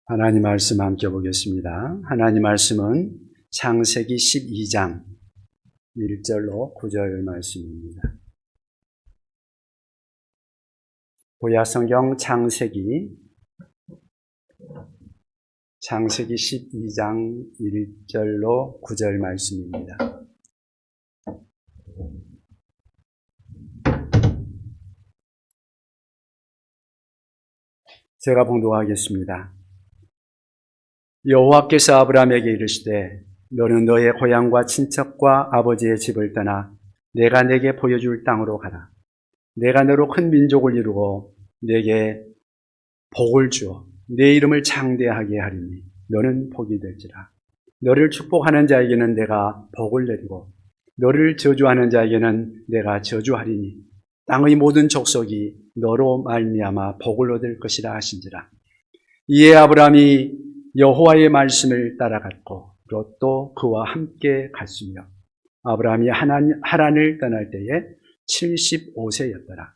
하나님 말씀 함께 보겠습니다. 하나님 말씀은 창세기 12장 1절로 9절 말씀입니다. 구약성경 창세기 12장 1절로 9절 말씀입니다. 제가 봉독하겠습니다. 여호와께서 아브라함에게 이르시되 너는 너의 고향과 친척과 아버지의 집을 떠나 내가 내게 보여줄 땅으로 가라. 내가 너로 큰 민족을 이루고 내게 복을 주어 내 이름을 창대하게 하리니 너는 복이 될지라. 너를 축복하는 자에게는 내가 복을 내리고 너를 저주하는 자에게는 내가 저주하리니 땅의 모든 족속이 너로 말미암아 복을 얻을 것이라 하신지라. 이에 아브라함이 여호와의 말씀을 따라갔고 롯도 그와 함께 갔으며 아브라함이 하란을 떠날 때에 75세였더라.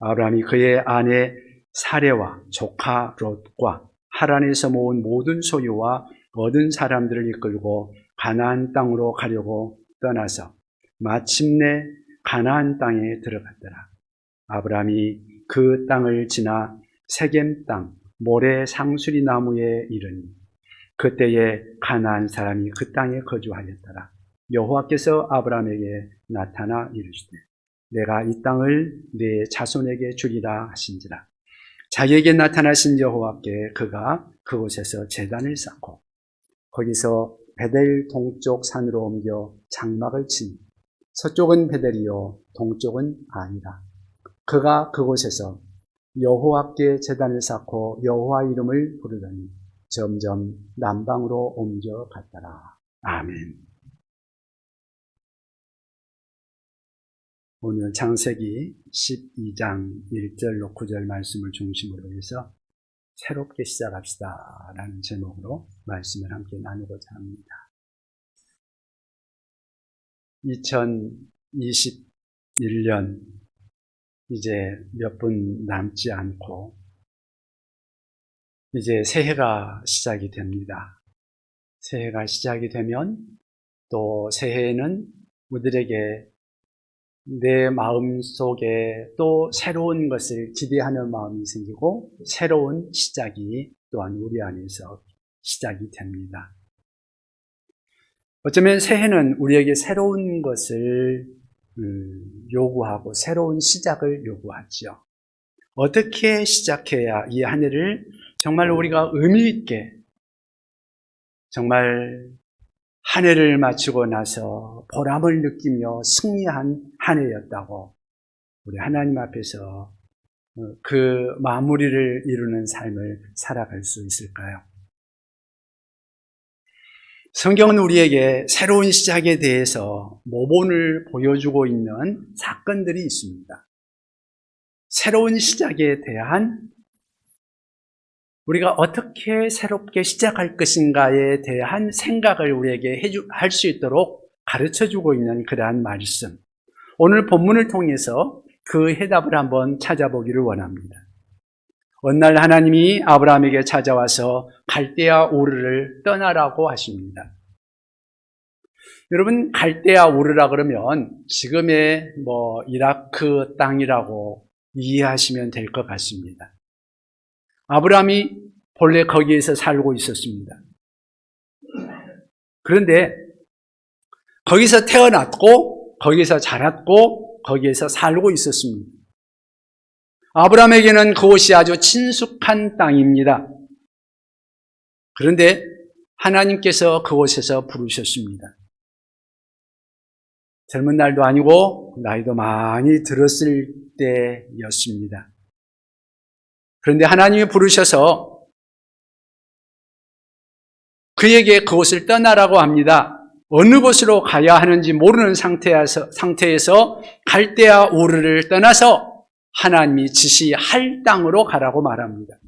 아브라함이 그의 아내 사레와 조카 롯과 하란에서 모은 모든 소유와 얻은 사람들을 이끌고 가나안 땅으로 가려고 떠나서 마침내 가나안 땅에 들어갔더라. 아브라함이 그 땅을 지나 세겜 땅 모래 상수리 나무에 이르니 그때에 가나안 사람이 그 땅에 거주하였더라. 여호와께서 아브라함에게 나타나 이르시되 내가 이 땅을 네 자손에게 주리라 하신지라. 자기에게 나타나신 여호와께 그가 그곳에서 제단을 쌓고 거기서 베델 동쪽 산으로 옮겨 장막을 치니 서쪽은 베델이요 동쪽은 아니라. 그가 그곳에서 여호와께 제단을 쌓고 여호와 이름을 부르더니 점점 남방으로 옮겨갔더라. 아멘. 오늘 창세기 12장 1절로 9절 말씀을 중심으로 해서 새롭게 시작합시다 라는 제목으로 말씀을 함께 나누고자 합니다. 2021년 이제 몇 분 남지 않고 이제 새해가 시작이 됩니다. 새해가 시작이 되면 또 새해에는 우리들에게 내 마음 속에 또 새로운 것을 기대하는 마음이 생기고 새로운 시작이 또한 우리 안에서 시작이 됩니다. 어쩌면 새해는 우리에게 새로운 것을 요구하고 새로운 시작을 요구하죠. 어떻게 시작해야 이 한 해를 정말 우리가 의미 있게 정말 한 해를 마치고 나서 보람을 느끼며 승리한 한 해였다고 우리 하나님 앞에서 그 마무리를 이루는 삶을 살아갈 수 있을까요? 성경은 우리에게 새로운 시작에 대해서 모본을 보여주고 있는 사건들이 있습니다. 새로운 시작에 대한 우리가 어떻게 새롭게 시작할 것인가에 대한 생각을 우리에게 할 수 있도록 가르쳐주고 있는 그러한 말씀. 오늘 본문을 통해서 그 해답을 한번 찾아보기를 원합니다. 어느 날 하나님이 아브라함에게 찾아와서 갈대아 우르를 떠나라고 하십니다. 여러분, 갈대아 우르라 그러면 지금의 이라크 땅이라고 이해하시면 될 것 같습니다. 아브라함이 본래 거기에서 살고 있었습니다. 그런데 거기서 태어났고 거기서 자랐고 거기에서 살고 있었습니다. 아브라함에게는 그곳이 아주 친숙한 땅입니다. 그런데 하나님께서 그곳에서 부르셨습니다. 젊은 날도 아니고 나이도 많이 들었을 때였습니다. 그런데 하나님이 부르셔서 그에게 그곳을 떠나라고 합니다. 어느 곳으로 가야 하는지 모르는 상태에서 갈대아 우르를 떠나서 하나님이 지시할 땅으로 가라고 말합니다.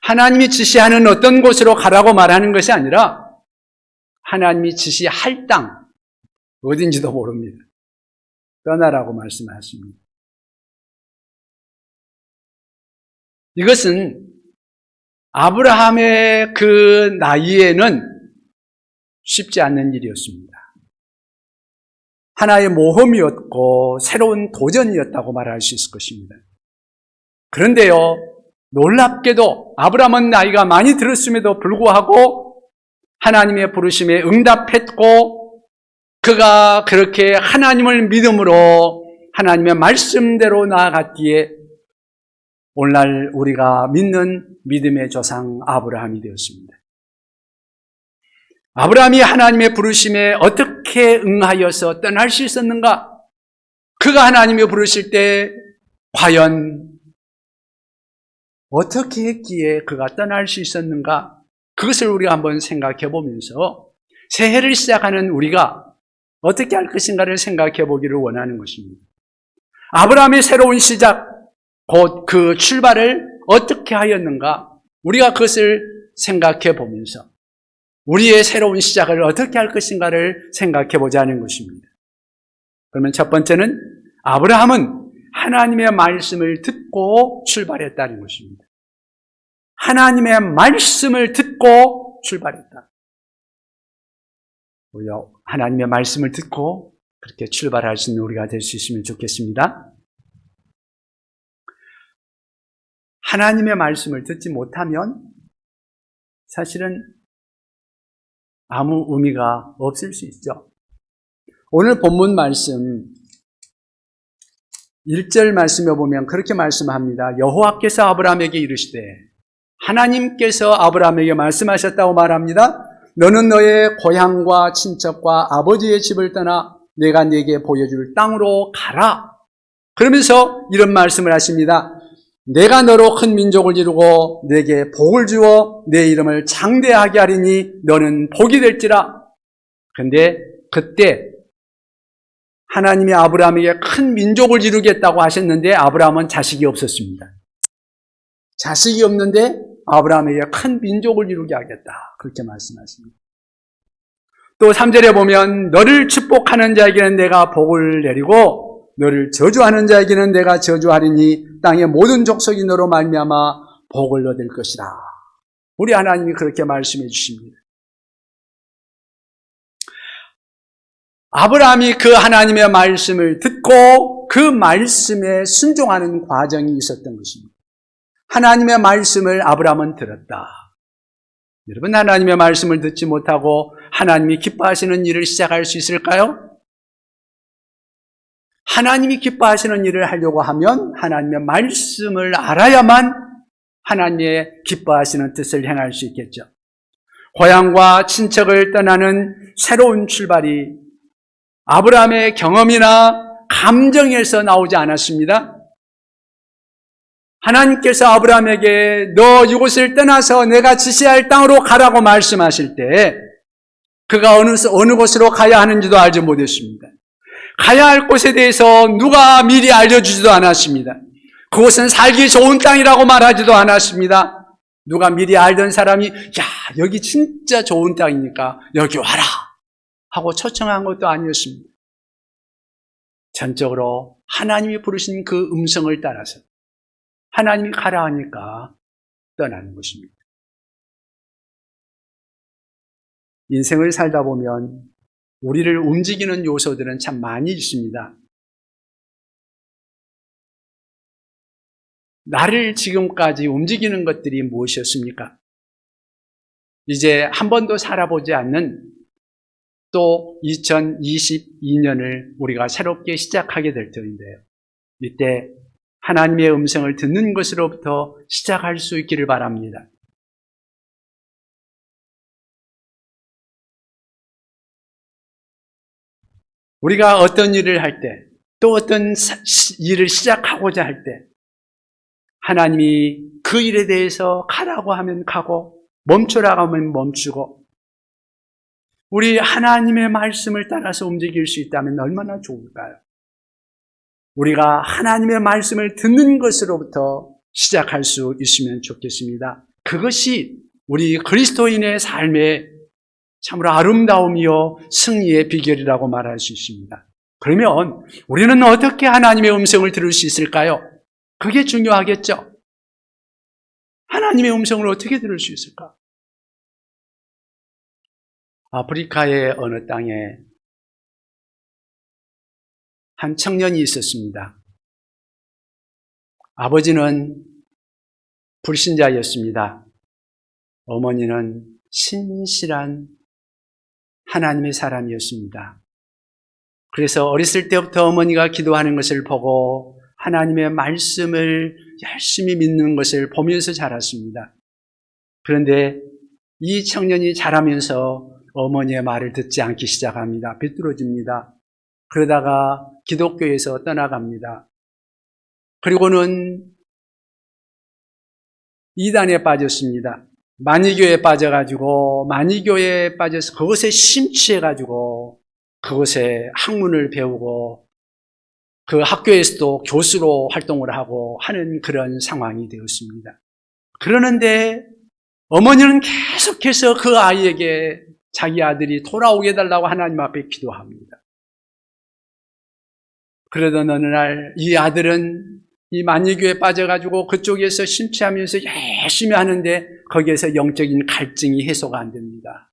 하나님이 지시하는 어떤 곳으로 가라고 말하는 것이 아니라 하나님이 지시할 땅, 어딘지도 모릅니다. 떠나라고 말씀하십니다. 이것은 아브라함의 그 나이에는 쉽지 않는 일이었습니다. 하나의 모험이었고 새로운 도전이었다고 말할 수 있을 것입니다. 그런데요, 놀랍게도 아브라함은 나이가 많이 들었음에도 불구하고 하나님의 부르심에 응답했고 그가 그렇게 하나님을 믿음으로 하나님의 말씀대로 나아갔기에 오늘날 우리가 믿는 믿음의 조상 아브라함이 되었습니다. 아브라함이 하나님의 부르심에 어떻게 응하여서 떠날 수 있었는가? 그가 하나님이 부르실 때 과연 어떻게 했기에 그가 떠날 수 있었는가? 그것을 우리가 한번 생각해 보면서 새해를 시작하는 우리가 어떻게 할 것인가를 생각해 보기를 원하는 것입니다. 아브라함의 새로운 시작, 곧 그 출발을 어떻게 하였는가? 우리가 그것을 생각해 보면서 우리의 새로운 시작을 어떻게 할 것인가를 생각해 보자는 것입니다. 그러면 첫 번째는 아브라함은 하나님의 말씀을 듣고 출발했다는 것입니다. 하나님의 말씀을 듣고 출발했다. 우리가 하나님의 말씀을 듣고 그렇게 출발할 수 있는 우리가 될 수 있으면 좋겠습니다. 하나님의 말씀을 듣지 못하면 사실은 아무 의미가 없을 수 있죠. 오늘 본문 말씀 1절 말씀에 보면 그렇게 말씀합니다. 여호와께서 아브라함에게 이르시되, 하나님께서 아브라함에게 말씀하셨다고 말합니다. 너는 너의 고향과 친척과 아버지의 집을 떠나 내가 네게 보여줄 땅으로 가라. 그러면서 이런 말씀을 하십니다. 내가 너로 큰 민족을 이루고 네게 복을 주어 내 이름을 장대하게 하리니 너는 복이 될지라. 그런데 그때 하나님이 아브라함에게 큰 민족을 이루겠다고 하셨는데 아브라함은 자식이 없었습니다. 자식이 없는데 아브라함에게 큰 민족을 이루게 하겠다. 그렇게 말씀하십니다. 또 3절에 보면 너를 축복하는 자에게는 내가 복을 내리고 너를 저주하는 자에게는 내가 저주하리니 땅의 모든 족속이 너로 말미암아 복을 얻을 것이라. 우리 하나님이 그렇게 말씀해 주십니다. 아브라함이 그 하나님의 말씀을 듣고 그 말씀에 순종하는 과정이 있었던 것입니다. 하나님의 말씀을 아브라함은 들었다. 여러분, 하나님의 말씀을 듣지 못하고 하나님이 기뻐하시는 일을 시작할 수 있을까요? 하나님이 기뻐하시는 일을 하려고 하면 하나님의 말씀을 알아야만 하나님의 기뻐하시는 뜻을 행할 수 있겠죠. 고향과 친척을 떠나는 새로운 출발이 아브라함의 경험이나 감정에서 나오지 않았습니다. 하나님께서 아브라함에게 너 이곳을 떠나서 내가 지시할 땅으로 가라고 말씀하실 때 그가 어느 곳으로 가야 하는지도 알지 못했습니다. 가야 할 곳에 대해서 누가 미리 알려주지도 않았습니다. 그곳은 살기 좋은 땅이라고 말하지도 않았습니다. 누가 미리 알던 사람이 야, 여기 진짜 좋은 땅이니까 여기 와라 하고 초청한 것도 아니었습니다. 전적으로 하나님이 부르신 그 음성을 따라서 하나님이 가라 하니까 떠나는 것입니다. 인생을 살다 보면 우리를 움직이는 요소들은 참 많이 있습니다. 나를 지금까지 움직이는 것들이 무엇이었습니까? 이제 한 번도 살아보지 않는 또 2022년을 우리가 새롭게 시작하게 될 터인데요. 이때 하나님의 음성을 듣는 것으로부터 시작할 수 있기를 바랍니다. 우리가 어떤 일을 할 때, 또 어떤 일을 시작하고자 할 때, 하나님이 그 일에 대해서 가라고 하면 가고, 멈추라고 하면 멈추고, 우리 하나님의 말씀을 따라서 움직일 수 있다면 얼마나 좋을까요? 우리가 하나님의 말씀을 듣는 것으로부터 시작할 수 있으면 좋겠습니다. 그것이 우리 그리스도인의 삶의 참으로 아름다움이요 승리의 비결이라고 말할 수 있습니다. 그러면 우리는 어떻게 하나님의 음성을 들을 수 있을까요? 그게 중요하겠죠. 하나님의 음성을 어떻게 들을 수 있을까? 아프리카의 어느 땅에 한 청년이 있었습니다. 아버지는 불신자였습니다. 어머니는 신실한 하나님의 사람이었습니다. 그래서 어렸을 때부터 어머니가 기도하는 것을 보고 하나님의 말씀을 열심히 믿는 것을 보면서 자랐습니다. 그런데 이 청년이 자라면서 어머니의 말을 듣지 않기 시작합니다. 비뚤어집니다. 그러다가 기독교에서 떠나갑니다. 그리고는 이단에 빠졌습니다. 만이교에 빠져가지고 만이교에 빠져서 그것에 심취해가지고 그것에 학문을 배우고 그 학교에서도 교수로 활동을 하고 하는 그런 상황이 되었습니다. 그러는데 어머니는 계속해서 그 아이에게 자기 아들이 돌아오게 해달라고 하나님 앞에 기도합니다. 그러던 어느 날 이 아들은 이 만이교에 빠져가지고 그쪽에서 심취하면서 열심히 하는데 거기에서 영적인 갈증이 해소가 안 됩니다.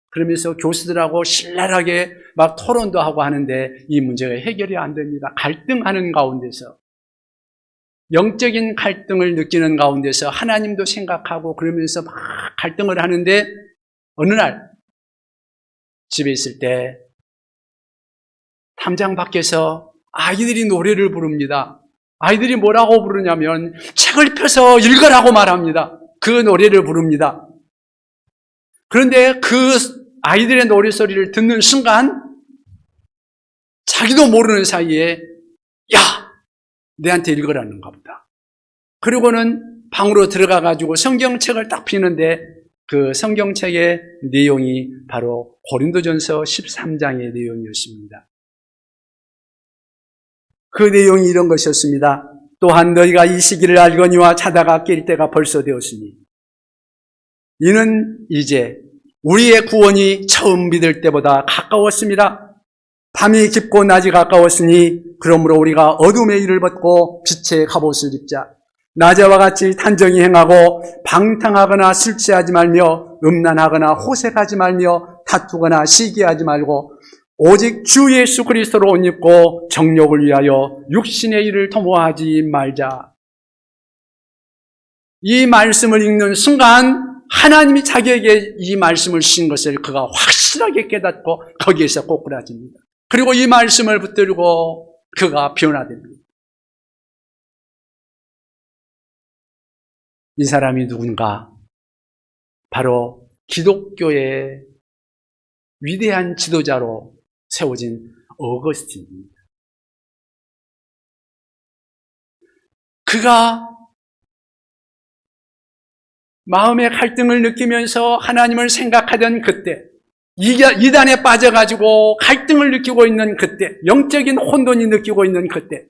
그러면서 교수들하고 신랄하게 막 토론도 하고 하는데 이 문제가 해결이 안 됩니다. 갈등하는 가운데서 영적인 갈등을 느끼는 가운데서 하나님도 생각하고 그러면서 막 갈등을 하는데 어느 날 집에 있을 때 담장 밖에서 아이들이 노래를 부릅니다. 아이들이 뭐라고 부르냐면 책을 펴서 읽으라고 말합니다. 그 노래를 부릅니다. 그런데 그 아이들의 노래소리를 듣는 순간 자기도 모르는 사이에 야! 내한테 읽으라는가 보다. 그리고는 방으로 들어가가지고 성경책을 딱 피는데 그 성경책의 내용이 바로 고린도전서 13장의 내용이었습니다. 그 내용이 이런 것이었습니다. 또한 너희가 이 시기를 알거니와 자다가 깰 때가 벌써 되었으니 이는 이제 우리의 구원이 처음 믿을 때보다 가까웠습니다. 밤이 깊고 낮이 가까웠으니 그러므로 우리가 어둠의 일을 벗고 빛의 갑옷을 입자. 낮에와 같이 단정히 행하고 방탕하거나 술취하지 말며 음란하거나 호색하지 말며 다투거나 시기하지 말고 오직 주 예수 그리스도로 옷 입고 정욕을 위하여 육신의 일을 도모하지 말자. 이 말씀을 읽는 순간 하나님이 자기에게 이 말씀을 주신 것을 그가 확실하게 깨닫고 거기에서 꼬꾸라집니다. 그리고 이 말씀을 붙들고 그가 변화됩니다. 이 사람이 누군가? 바로 기독교의 위대한 지도자로 세워진 어거스틴입니다. 그가 마음의 갈등을 느끼면서 하나님을 생각하던 그때, 이단에 빠져가지고 갈등을 느끼고 있는 그때, 영적인 혼돈이 느끼고 있는 그때,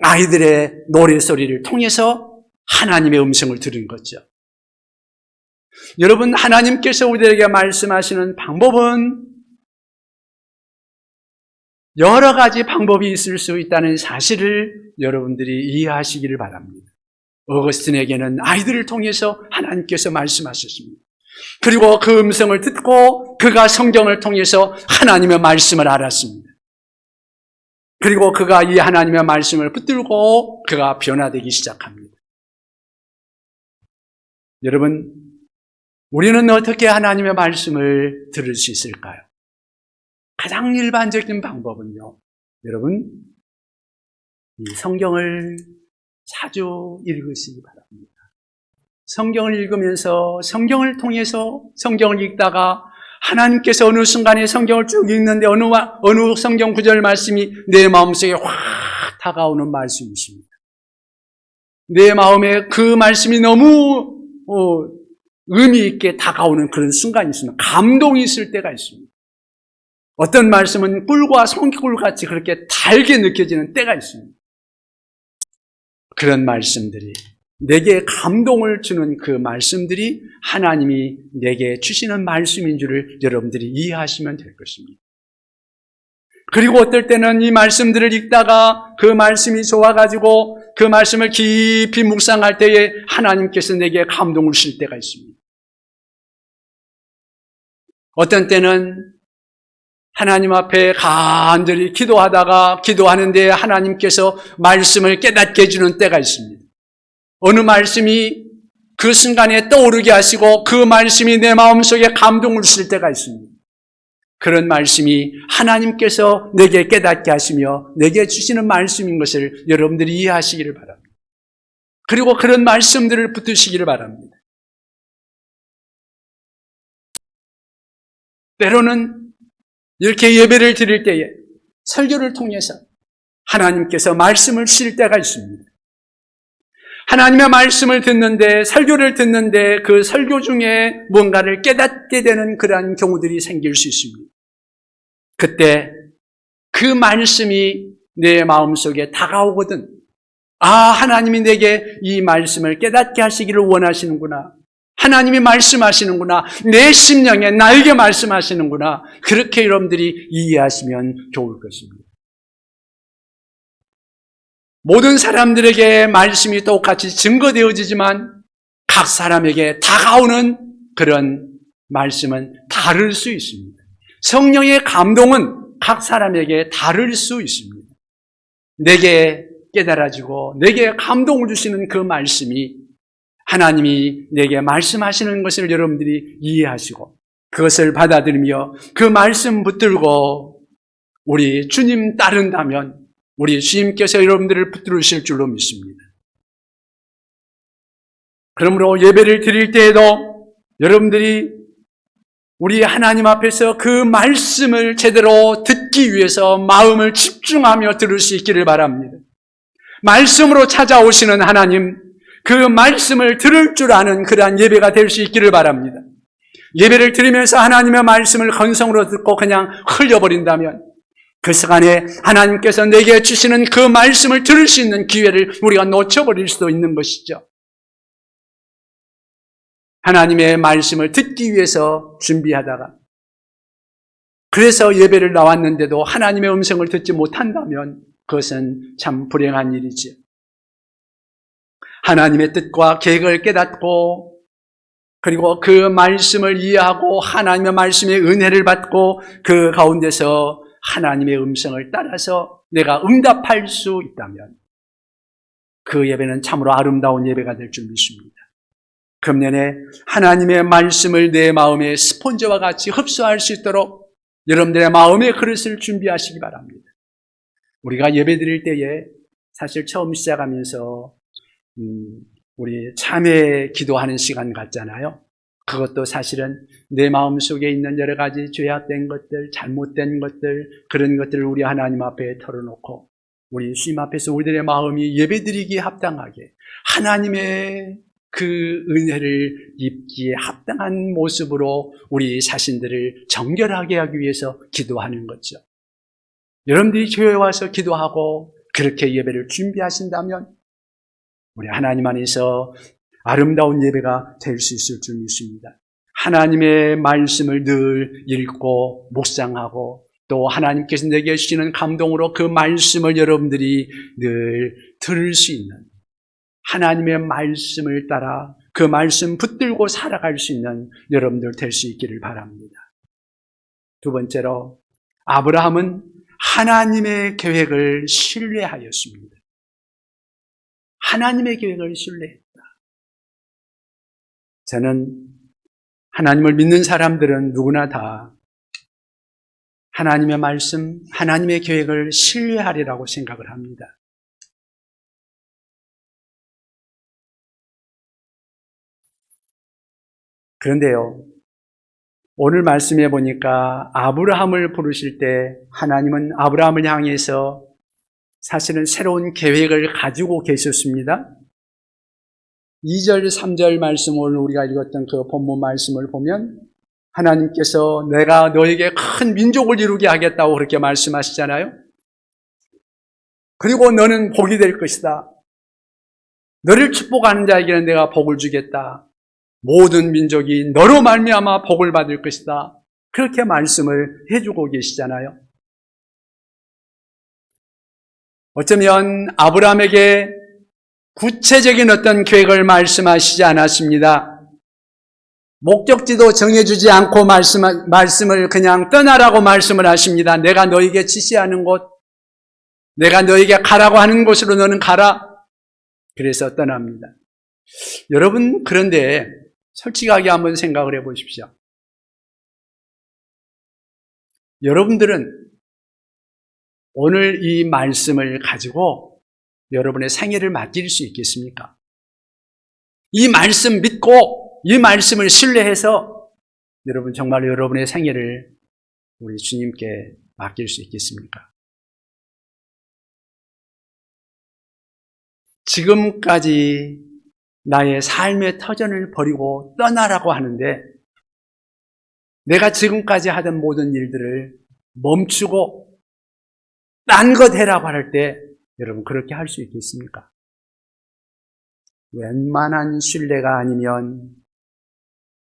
아이들의 노래소리를 통해서 하나님의 음성을 들은 거죠. 여러분, 하나님께서 우리에게 말씀하시는 방법은 여러 가지 방법이 있을 수 있다는 사실을 여러분들이 이해하시기를 바랍니다. 어거스틴에게는 아이들을 통해서 하나님께서 말씀하셨습니다. 그리고 그 음성을 듣고 그가 성경을 통해서 하나님의 말씀을 알았습니다. 그리고 그가 이 하나님의 말씀을 붙들고 그가 변화되기 시작합니다. 여러분, 우리는 어떻게 하나님의 말씀을 들을 수 있을까요? 가장 일반적인 방법은요, 여러분, 이 성경을 자주 읽으시기 바랍니다. 성경을 읽으면서 성경을 통해서 성경을 읽다가 하나님께서 어느 순간에 성경을 쭉 읽는데 어느 성경 구절 말씀이 내 마음속에 확 다가오는 말씀이십니다. 내 마음에 그 말씀이 너무 의미 있게 다가오는 그런 순간이 있습니다. 감동이 있을 때가 있습니다. 어떤 말씀은 꿀과 송이꿀같이 그렇게 달게 느껴지는 때가 있습니다. 그런 말씀들이, 내게 감동을 주는 그 말씀들이 하나님이 내게 주시는 말씀인 줄을 여러분들이 이해하시면 될 것입니다. 그리고 어떨 때는 이 말씀들을 읽다가 그 말씀이 좋아가지고 그 말씀을 깊이 묵상할 때에 하나님께서 내게 감동을 주실 때가 있습니다. 어떤 때는 하나님 앞에 간절히 기도하는데 하나님께서 말씀을 깨닫게 해주는 때가 있습니다. 어느 말씀이 그 순간에 떠오르게 하시고 그 말씀이 내 마음속에 감동을 주실 때가 있습니다. 그런 말씀이 하나님께서 내게 깨닫게 하시며 내게 주시는 말씀인 것을 여러분들이 이해하시기를 바랍니다. 그리고 그런 말씀들을 붙드시기를 바랍니다. 때로는 이렇게 예배를 드릴 때에 설교를 통해서 하나님께서 말씀을 주실 때가 있습니다. 하나님의 말씀을 듣는데, 설교를 듣는데 그 설교 중에 뭔가를 깨닫게 되는 그러한 경우들이 생길 수 있습니다. 그때 그 말씀이 내 마음속에 다가오거든. 아, 하나님이 내게 이 말씀을 깨닫게 하시기를 원하시는구나. 하나님이 말씀하시는구나. 내 심령에 나에게 말씀하시는구나. 그렇게 여러분들이 이해하시면 좋을 것입니다. 모든 사람들에게 말씀이 똑같이 증거되어지지만 각 사람에게 다가오는 그런 말씀은 다를 수 있습니다. 성령의 감동은 각 사람에게 다를 수 있습니다. 내게 깨달아지고 내게 감동을 주시는 그 말씀이 하나님이 내게 말씀하시는 것을 여러분들이 이해하시고 그것을 받아들이며 그 말씀 붙들고 우리 주님 따른다면 우리 주님께서 여러분들을 붙들으실 줄로 믿습니다. 그러므로 예배를 드릴 때에도 여러분들이 우리 하나님 앞에서 그 말씀을 제대로 듣기 위해서 마음을 집중하며 들을 수 있기를 바랍니다. 말씀으로 찾아오시는 하나님, 그 말씀을 들을 줄 아는 그러한 예배가 될 수 있기를 바랍니다. 예배를 드리면서 하나님의 말씀을 건성으로 듣고 그냥 흘려버린다면 그 시간에 하나님께서 내게 주시는 그 말씀을 들을 수 있는 기회를 우리가 놓쳐버릴 수도 있는 것이죠. 하나님의 말씀을 듣기 위해서 준비하다가 그래서 예배를 나왔는데도 하나님의 음성을 듣지 못한다면 그것은 참 불행한 일이지요. 하나님의 뜻과 계획을 깨닫고 그리고 그 말씀을 이해하고 하나님의 말씀의 은혜를 받고 그 가운데서 하나님의 음성을 따라서 내가 응답할 수 있다면 그 예배는 참으로 아름다운 예배가 될 줄 믿습니다. 금년에 하나님의 말씀을 내 마음에 스폰지와 같이 흡수할 수 있도록 여러분들의 마음의 그릇을 준비하시기 바랍니다. 우리가 예배 드릴 때에 사실 처음 시작하면서 우리 참회 기도하는 시간 같잖아요. 그것도 사실은 내 마음속에 있는 여러 가지 죄악된 것들, 잘못된 것들, 그런 것들을 우리 하나님 앞에 털어놓고 우리 주님 앞에서 우리들의 마음이 예배드리기에 합당하게 하나님의 그 은혜를 입기에 합당한 모습으로 우리 자신들을 정결하게 하기 위해서 기도하는 거죠. 여러분들이 교회에 와서 기도하고 그렇게 예배를 준비하신다면 우리 하나님 안에서 아름다운 예배가 될 수 있을 줄 믿습니다. 하나님의 말씀을 늘 읽고 묵상하고 또 하나님께서 내게 주시는 감동으로 그 말씀을 여러분들이 늘 들을 수 있는 하나님의 말씀을 따라 그 말씀 붙들고 살아갈 수 있는 여러분들 될 수 있기를 바랍니다. 두 번째로 아브라함은 하나님의 계획을 신뢰하였습니다. 하나님의 계획을 신뢰했다. 저는 하나님을 믿는 사람들은 누구나 다 하나님의 말씀, 하나님의 계획을 신뢰하리라고 생각을 합니다. 그런데요, 오늘 말씀해 보니까 아브라함을 부르실 때 하나님은 아브라함을 향해서 사실은 새로운 계획을 가지고 계셨습니다. 2절, 3절 말씀, 오늘 우리가 읽었던 그 본문 말씀을 보면 하나님께서 내가 너에게 큰 민족을 이루게 하겠다고 그렇게 말씀하시잖아요. 그리고 너는 복이 될 것이다. 너를 축복하는 자에게는 내가 복을 주겠다. 모든 민족이 너로 말미암아 복을 받을 것이다. 그렇게 말씀을 해주고 계시잖아요. 어쩌면 아브라함에게 구체적인 어떤 계획을 말씀하시지 않았습니다. 목적지도 정해주지 않고 말씀을 그냥 떠나라고 말씀을 하십니다. 내가 너에게 지시하는 곳, 내가 너에게 가라고 하는 곳으로 너는 가라. 그래서 떠납니다. 여러분, 그런데 솔직하게 한번 생각을 해보십시오. 여러분들은 오늘 이 말씀을 가지고 여러분의 생애를 맡길 수 있겠습니까? 이 말씀 믿고 이 말씀을 신뢰해서 여러분 정말 여러분의 생애를 우리 주님께 맡길 수 있겠습니까? 지금까지 나의 삶의 터전을 버리고 떠나라고 하는데 내가 지금까지 하던 모든 일들을 멈추고 딴 것 해라고 할 때 여러분 그렇게 할 수 있겠습니까? 웬만한 신뢰가 아니면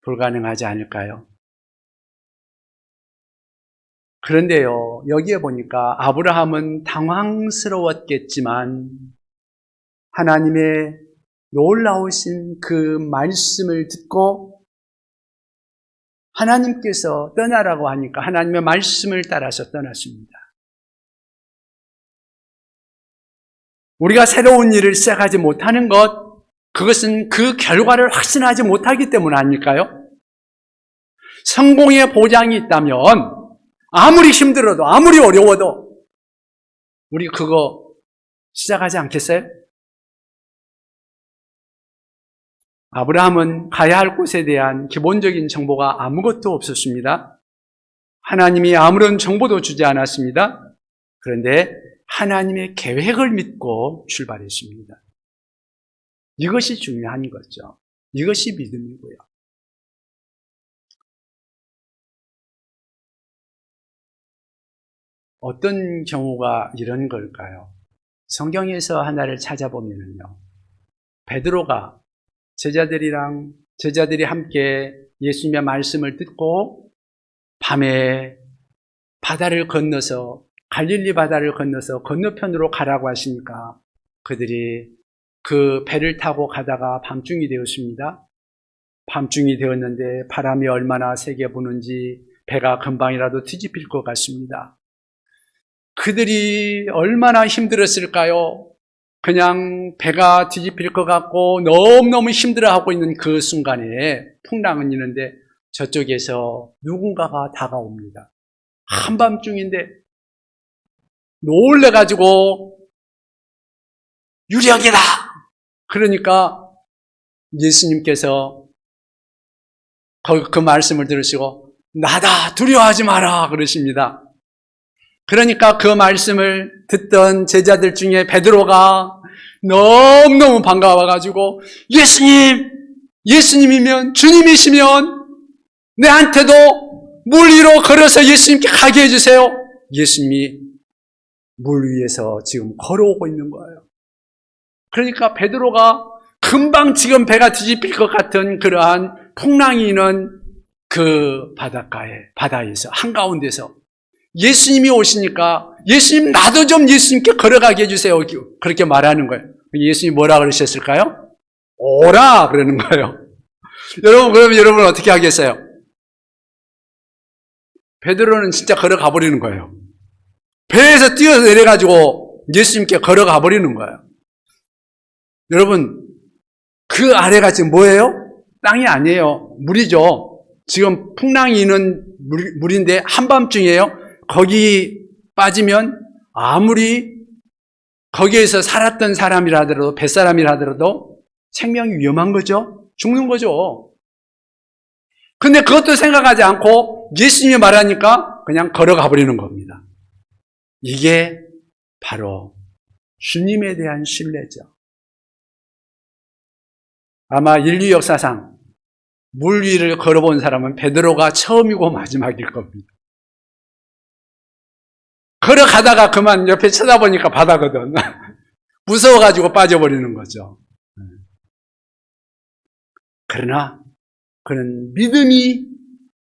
불가능하지 않을까요? 그런데요, 여기에 보니까 아브라함은 당황스러웠겠지만 하나님의 놀라우신 그 말씀을 듣고 하나님께서 떠나라고 하니까 하나님의 말씀을 따라서 떠났습니다. 우리가 새로운 일을 시작하지 못하는 것, 그것은 그 결과를 확신하지 못하기 때문 아닐까요? 성공의 보장이 있다면 아무리 힘들어도 아무리 어려워도 우리 그거 시작하지 않겠어요? 아브라함은 가야 할 곳에 대한 기본적인 정보가 아무것도 없었습니다. 하나님이 아무런 정보도 주지 않았습니다. 그런데 하나님의 계획을 믿고 출발했습니다. 이것이 중요한 거죠. 이것이 믿음이고요. 어떤 경우가 이런 걸까요? 성경에서 하나를 찾아보면요, 베드로가 제자들이 함께 예수님의 말씀을 듣고 밤에 바다를 건너서 갈릴리 바다를 건너서 건너편으로 가라고 하시니까 그들이 그 배를 타고 가다가 밤중이 되었습니다. 밤중이 되었는데 바람이 얼마나 세게 부는지 배가 금방이라도 뒤집힐 것 같습니다. 그들이 얼마나 힘들었을까요? 그냥 배가 뒤집힐 것 같고 너무너무 힘들어하고 있는 그 순간에 풍랑은 있는데 저쪽에서 누군가가 다가옵니다. 한밤중인데 놀래가지고 유령이다! 그러니까 예수님께서 그 말씀을 들으시고 나다! 두려워하지 마라! 그러십니다. 그러니까 그 말씀을 듣던 제자들 중에 베드로가 너무너무 반가워가지고 예수님이면 주님이시면 내한테도 물 위로 걸어서 예수님께 가게 해주세요. 예수님이 물 위에서 지금 걸어오고 있는 거예요. 그러니까 베드로가 금방 지금 배가 뒤집힐 것 같은 그러한 풍랑이 있는 그 바다에서 한가운데서 예수님이 오시니까 예수님 나도 좀 예수님께 걸어가게 해주세요. 그렇게 말하는 거예요. 예수님이 뭐라 그러셨을까요? 오라 그러는 거예요. 여러분, 그러면 여러분은 어떻게 하겠어요? 베드로는 진짜 걸어가 버리는 거예요. 배에서 뛰어서 내려가지고 예수님께 걸어가 버리는 거예요. 여러분, 그 아래가 지금 뭐예요? 땅이 아니에요. 물이죠. 지금 풍랑이 있는 물인데 한밤중이에요. 거기 빠지면 아무리 거기에서 살았던 사람이라 하더라도 뱃사람이라 하더라도 생명이 위험한 거죠. 죽는 거죠. 근데 그것도 생각하지 않고 예수님이 말하니까 그냥 걸어가 버리는 겁니다. 이게 바로 주님에 대한 신뢰죠. 아마 인류 역사상 물 위를 걸어본 사람은 베드로가 처음이고 마지막일 겁니다. 걸어가다가 그만 옆에 쳐다보니까 바다거든. 무서워가지고 빠져버리는 거죠. 그러나 그는 믿음이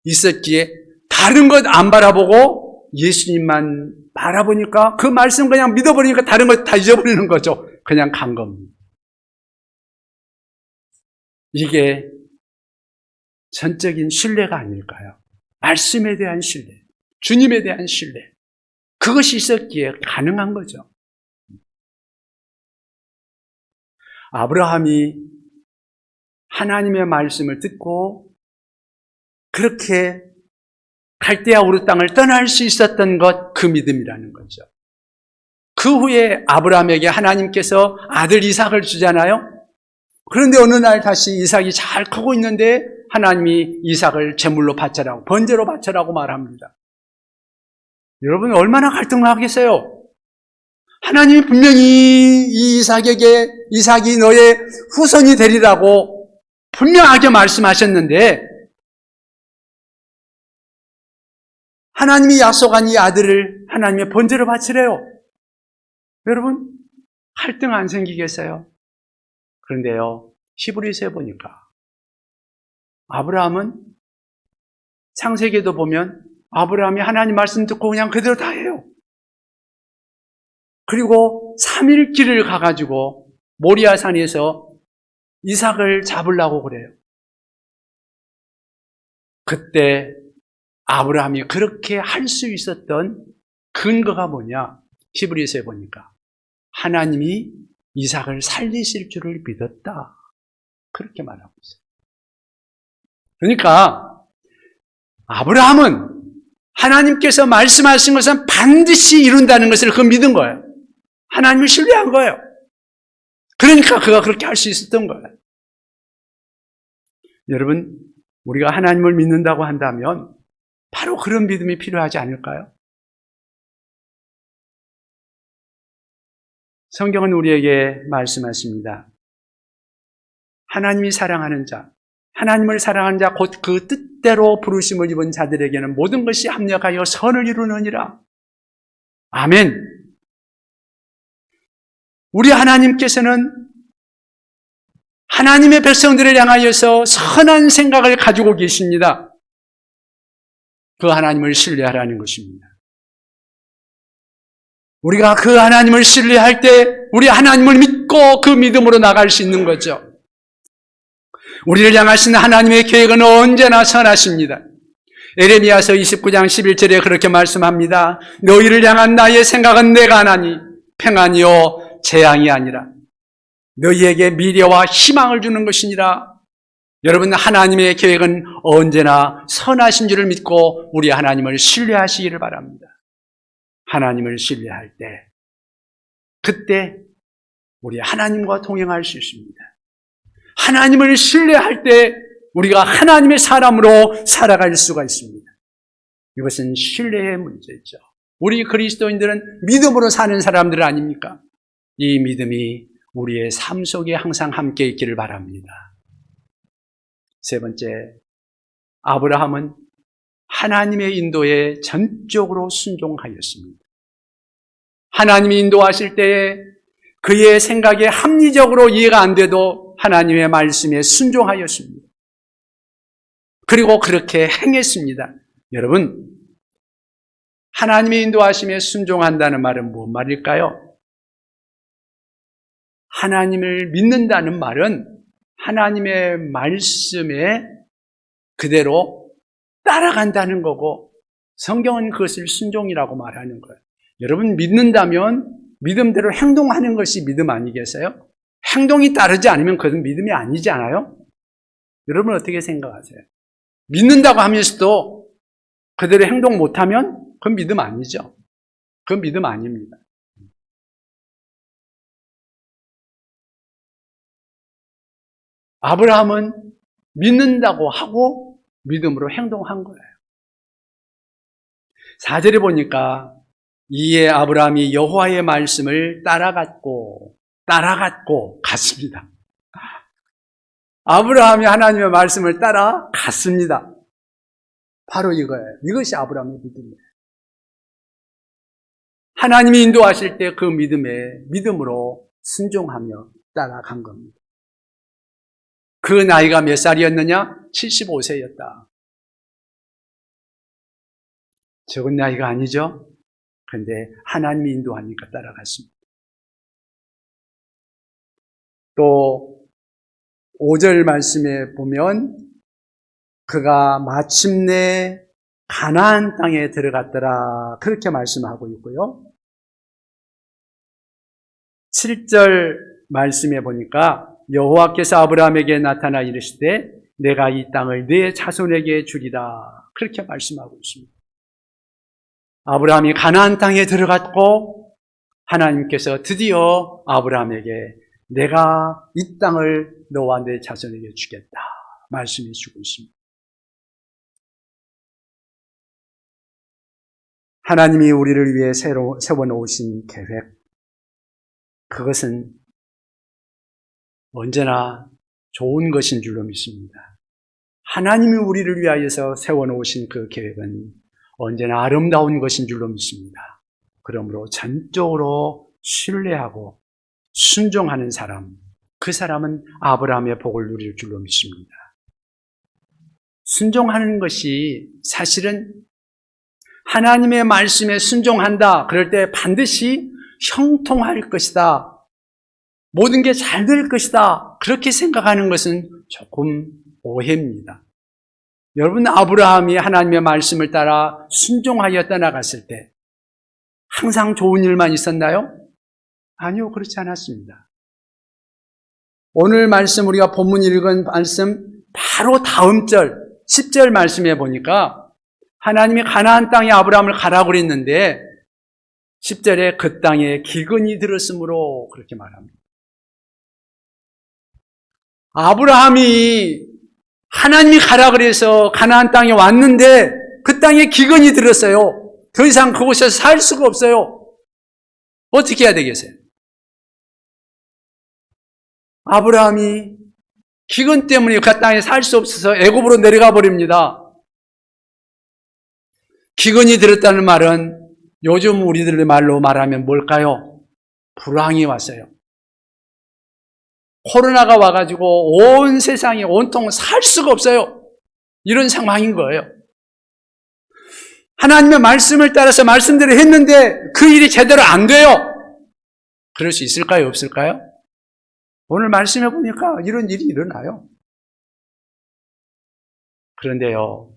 있었기에 다른 것 안 바라보고 예수님만 바라보니까 그 말씀 그냥 믿어버리니까 다른 거 다 잊어버리는 거죠. 그냥 간 겁니다. 이게 전적인 신뢰가 아닐까요? 말씀에 대한 신뢰, 주님에 대한 신뢰. 그것이 있었기에 가능한 거죠. 아브라함이 하나님의 말씀을 듣고 그렇게 갈대아 우르 땅을 떠날 수 있었던 것, 그 믿음이라는 거죠. 그 후에 아브라함에게 하나님께서 아들 이삭을 주잖아요. 그런데 어느 날 다시 이삭이 잘 크고 있는데 하나님이 이삭을 제물로 바쳐라고, 번제로 바쳐라고 말합니다. 여러분 얼마나 갈등하겠어요? 하나님이 분명히 이 이삭에게 이삭이 너의 후손이 되리라고 분명하게 말씀하셨는데 하나님이 약속한 이 아들을 하나님의 번제로 바치래요. 여러분 갈등 안 생기겠어요? 그런데요, 히브리서에 보니까 아브라함은 창세기에도 보면 아브라함이 하나님 말씀 듣고 그냥 그대로 다 해요. 그리고 3일 길을 가가지고 모리아산에서 이삭을 잡으려고 그래요. 그때 아브라함이 그렇게 할 수 있었던 근거가 뭐냐? 히브리서에 보니까 하나님이 이삭을 살리실 줄을 믿었다. 그렇게 말하고 있어요. 그러니까 아브라함은 하나님께서 말씀하신 것은 반드시 이룬다는 것을 그 믿은 거예요. 하나님을 신뢰한 거예요. 그러니까 그가 그렇게 할 수 있었던 거예요. 여러분, 우리가 하나님을 믿는다고 한다면 바로 그런 믿음이 필요하지 않을까요? 성경은 우리에게 말씀하십니다. 하나님이 사랑하는 자, 하나님을 사랑하는 자, 곧 그 뜻대로 부르심을 입은 자들에게는 모든 것이 합력하여 선을 이루느니라. 아멘. 우리 하나님께서는 하나님의 백성들을 향하여서 선한 생각을 가지고 계십니다. 그 하나님을 신뢰하라는 것입니다. 우리가 그 하나님을 신뢰할 때 우리 하나님을 믿고 그 믿음으로 나갈 수 있는 거죠. 우리를 향하신 하나님의 계획은 언제나 선하십니다. 에레미야서 29장 11절에 그렇게 말씀합니다. 너희를 향한 나의 생각은 내가 하나니 평안이요 재앙이 아니라 너희에게 미래와 희망을 주는 것이니라. 여러분, 하나님의 계획은 언제나 선하신 줄을 믿고 우리 하나님을 신뢰하시기를 바랍니다. 하나님을 신뢰할 때, 그때 우리 하나님과 동행할 수 있습니다. 하나님을 신뢰할 때 우리가 하나님의 사람으로 살아갈 수가 있습니다. 이것은 신뢰의 문제죠. 우리 그리스도인들은 믿음으로 사는 사람들 아닙니까? 이 믿음이 우리의 삶 속에 항상 함께 있기를 바랍니다. 세 번째, 아브라함은 하나님의 인도에 전적으로 순종하였습니다. 하나님이 인도하실 때에 그의 생각에 합리적으로 이해가 안 돼도 하나님의 말씀에 순종하였습니다. 그리고 그렇게 행했습니다. 여러분, 하나님의 인도하심에 순종한다는 말은 무슨 말일까요? 하나님을 믿는다는 말은 하나님의 말씀에 그대로 따라간다는 거고, 성경은 그것을 순종이라고 말하는 거예요. 여러분, 믿는다면 믿음대로 행동하는 것이 믿음 아니겠어요? 행동이 따르지 않으면 그건 믿음이 아니지 않아요? 여러분 어떻게 생각하세요? 믿는다고 하면서도 그대로 행동 못하면 그건 믿음 아니죠. 그건 믿음 아닙니다. 아브라함은 믿는다고 하고 믿음으로 행동한 거예요. 4절에 보니까 이에 아브라함이 여호와의 말씀을 따라갔고 갔습니다. 아브라함이 하나님의 말씀을 따라갔습니다. 바로 이거예요. 이것이 아브라함의 믿음이에요. 하나님이 인도하실 때 그 믿음으로 순종하며 따라간 겁니다. 그 나이가 몇 살이었느냐? 75세였다. 적은 나이가 아니죠. 그런데 하나님이 인도하니까 따라갔습니다. 또 5절 말씀에 보면 그가 마침내 가나안 땅에 들어갔더라 그렇게 말씀하고 있고요. 7절 말씀에 보니까 여호와께서 아브라함에게 나타나 이르시되 내가 이 땅을 네 자손에게 주리라 그렇게 말씀하고 있습니다. 아브라함이 가나안 땅에 들어갔고 하나님께서 드디어 아브라함에게 내가 이 땅을 너와 내 자손에게 주겠다 말씀해 주고 있습니다. 하나님이 우리를 위해 세워놓으신 계획, 그것은 언제나 좋은 것인 줄로 믿습니다. 하나님이 우리를 위하여서 세워놓으신 그 계획은 언제나 아름다운 것인 줄로 믿습니다. 그러므로 전적으로 신뢰하고 순종하는 사람, 그 사람은 아브라함의 복을 누릴 줄로 믿습니다. 순종하는 것이 사실은 하나님의 말씀에 순종한다. 그럴 때 반드시 형통할 것이다. 모든 게 잘 될 것이다. 그렇게 생각하는 것은 조금 오해입니다. 여러분, 아브라함이 하나님의 말씀을 따라 순종하여 떠나갔을 때 항상 좋은 일만 있었나요? 아니요, 그렇지 않았습니다. 오늘 말씀, 우리가 본문 읽은 말씀 바로 다음 절 10절 말씀에 보니까 하나님이 가나안 땅에 아브라함을 가라고 그랬는데 10절에 그 땅에 기근이 들었으므로 그렇게 말합니다. 아브라함이 하나님이 가라 그래서 가나안 땅에 왔는데 그 땅에 기근이 들었어요. 더 이상 그곳에서 살 수가 없어요. 어떻게 해야 되겠어요? 아브라함이 기근 때문에 그 땅에 살 수 없어서 애굽으로 내려가 버립니다. 기근이 들었다는 말은 요즘 우리들의 말로 말하면 뭘까요? 불황이 왔어요. 코로나가 와가지고 온 세상이 온통 살 수가 없어요. 이런 상황인 거예요. 하나님의 말씀을 따라서 말씀대로 했는데 그 일이 제대로 안 돼요. 그럴 수 있을까요? 없을까요? 오늘 말씀해 보니까 이런 일이 일어나요. 그런데요,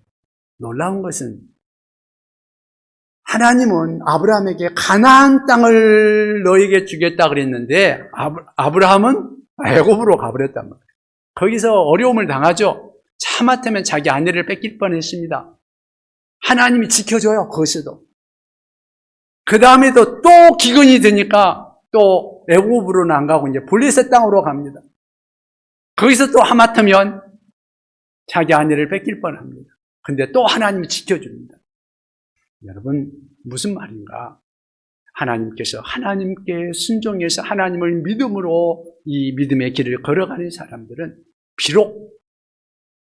놀라운 것은 하나님은 아브라함에게 가나안 땅을 너에게 주겠다 그랬는데 아브라함은 애굽으로 가버렸단 말이에요. 거기서 어려움을 당하죠. 하마터면 자기 아내를 뺏길 뻔했습니다. 하나님이 지켜줘요. 거기서도. 그 다음에도 또 기근이 드니까 또 애굽으로는 안 가고 이제 블레셋 땅으로 갑니다. 거기서 또 하마터면 자기 아내를 뺏길 뻔합니다. 근데 또 하나님이 지켜줍니다. 여러분, 무슨 말인가? 하나님께서 하나님께 순종해서 하나님을 믿음으로 이 믿음의 길을 걸어가는 사람들은 비록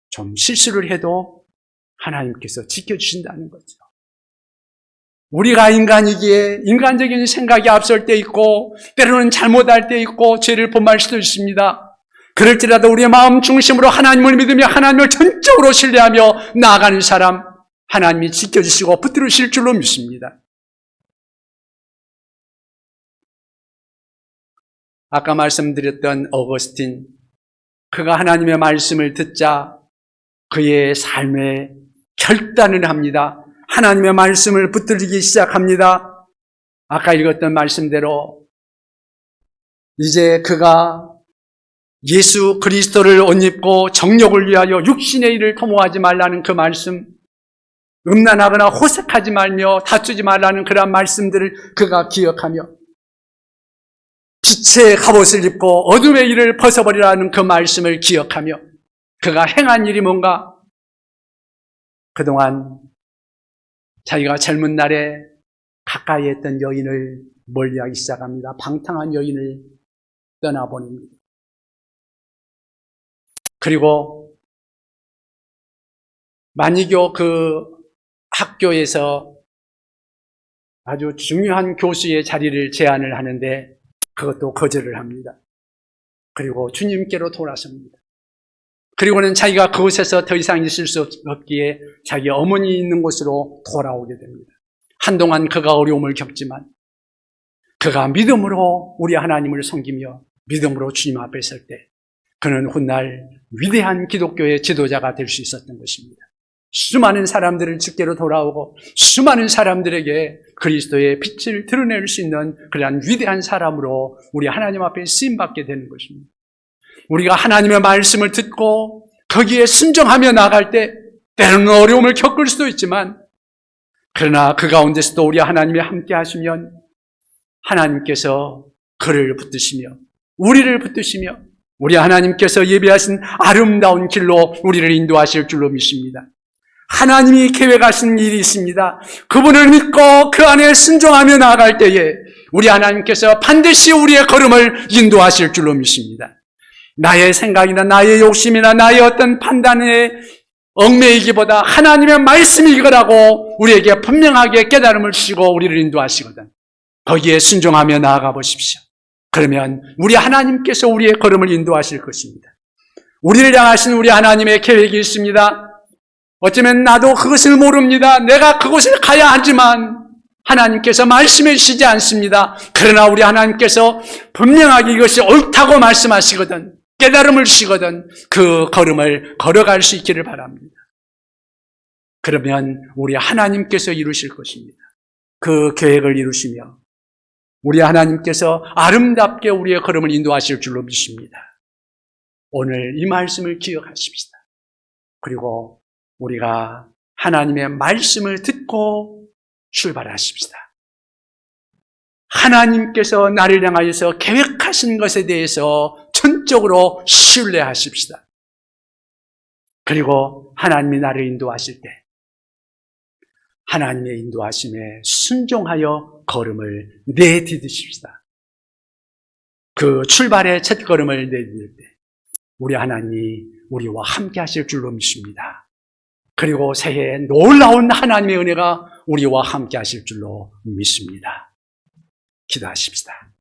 좀 실수를 해도 하나님께서 지켜주신다는 거죠. 우리가 인간이기에 인간적인 생각이 앞설 때 있고 때로는 잘못할 때 있고 죄를 범할 수도 있습니다. 그럴지라도 우리의 마음 중심으로 하나님을 믿으며 하나님을 전적으로 신뢰하며 나아가는 사람, 하나님이 지켜주시고 붙들으실 줄로 믿습니다. 아까 말씀드렸던 어거스틴, 그가 하나님의 말씀을 듣자 그의 삶에 결단을 합니다. 하나님의 말씀을 붙들기 시작합니다. 아까 읽었던 말씀대로 이제 그가 예수 그리스도를 옷 입고 정욕을 위하여 육신의 일을 도모하지 말라는 그 말씀, 음란하거나 호색하지 말며 다투지 말라는 그런 말씀들을 그가 기억하며 빛의 갑옷을 입고 어둠의 일을 벗어버리라는 그 말씀을 기억하며 그가 행한 일이 뭔가? 그동안 자기가 젊은 날에 가까이 했던 여인을 멀리하기 시작합니다. 방탕한 여인을 떠나보냅니다. 그리고 만이교 그 학교에서 아주 중요한 교수의 자리를 제안을 하는데 그것도 거절을 합니다. 그리고 주님께로 돌아섭니다. 그리고는 자기가 그곳에서 더 이상 있을 수 없기에 자기 어머니 있는 곳으로 돌아오게 됩니다. 한동안 그가 어려움을 겪지만 그가 믿음으로 우리 하나님을 섬기며 믿음으로 주님 앞에 설 때 그는 훗날 위대한 기독교의 지도자가 될 수 있었던 것입니다. 수많은 사람들을 주께로 돌아오고 수많은 사람들에게 그리스도의 빛을 드러낼 수 있는 그러한 위대한 사람으로 우리 하나님 앞에 쓰임받게 되는 것입니다. 우리가 하나님의 말씀을 듣고 거기에 순종하며 나갈 때 때로는 어려움을 겪을 수도 있지만 그러나 그 가운데서도 우리 하나님이 함께 하시면 하나님께서 그를 붙드시며 우리를 붙드시며 우리 하나님께서 예비하신 아름다운 길로 우리를 인도하실 줄로 믿습니다. 하나님이 계획하신 일이 있습니다. 그분을 믿고 그 안에 순종하며 나아갈 때에 우리 하나님께서 반드시 우리의 걸음을 인도하실 줄로 믿습니다. 나의 생각이나 나의 욕심이나 나의 어떤 판단에 얽매이기보다 하나님의 말씀이 이거라고 우리에게 분명하게 깨달음을 주시고 우리를 인도하시거든. 거기에 순종하며 나아가 보십시오. 그러면 우리 하나님께서 우리의 걸음을 인도하실 것입니다. 우리를 향하신 우리 하나님의 계획이 있습니다. 어쩌면 나도 그것을 모릅니다. 내가 그곳을 가야 하지만 하나님께서 말씀해 주시지 않습니다. 그러나 우리 하나님께서 분명하게 이것이 옳다고 말씀하시거든, 깨달음을 주시거든 그 걸음을 걸어갈 수 있기를 바랍니다. 그러면 우리 하나님께서 이루실 것입니다. 그 계획을 이루시며 우리 하나님께서 아름답게 우리의 걸음을 인도하실 줄로 믿습니다. 오늘 이 말씀을 기억하십시다. 그리고 우리가 하나님의 말씀을 듣고 출발하십시다. 하나님께서 나를 향하여서 계획하신 것에 대해서 전적으로 신뢰하십시다. 그리고 하나님이 나를 인도하실 때 하나님의 인도하심에 순종하여 걸음을 내디디십시다. 그 출발의 첫걸음을 내디딜 때 우리 하나님이 우리와 함께 하실 줄로 믿습니다. 그리고 새해에 놀라운 하나님의 은혜가 우리와 함께 하실 줄로 믿습니다. 기도하십시다.